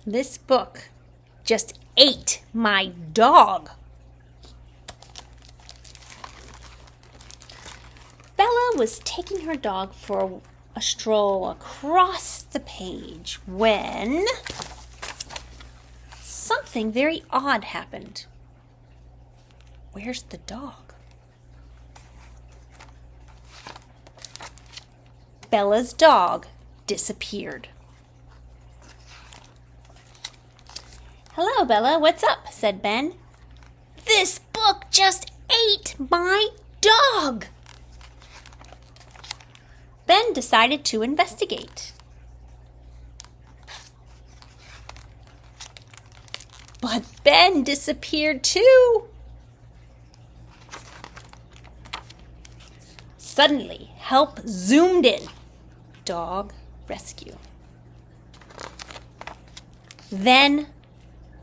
This book just ate my dog. Bella was taking her dog for a stroll across the page when something very odd happened. Where's the dog? Bella's dog disappeared. "Hello, Bella, what's up?" said Ben. "This book just ate my dog." Ben decided to investigate. But Ben disappeared too. Suddenly, help zoomed in. Dog rescue. Then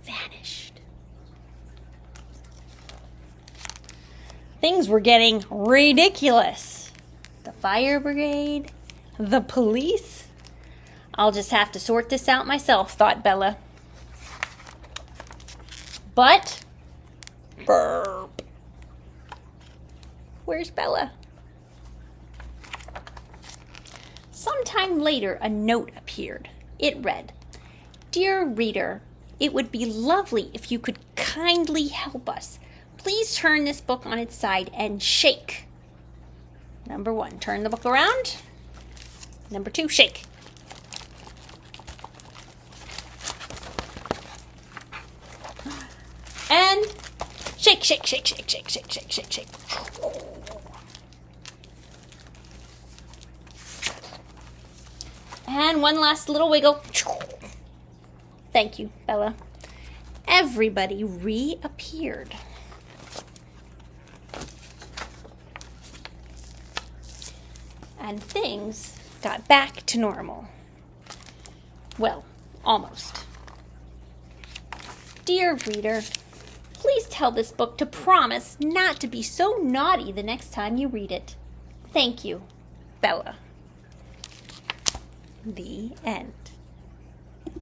vanished. Things were getting ridiculous. The fire brigade, the police. I'll just have to sort this out myself, thought Bella. But, burp. Where's Bella? Sometime later, a note appeared. It read, "Dear reader, it would be lovely if you could kindly help us. Please turn this book on its side and shake." Number 1, turn the book around. Number 2, shake. And shake, shake, shake, shake, shake, shake, shake, shake, shake. And one last little wiggle. Thank you, Bella. Everybody reappeared. And things got back to normal. Well, almost. Dear reader, please tell this book to promise not to be so naughty the next time you read it. Thank you, Bella. The end.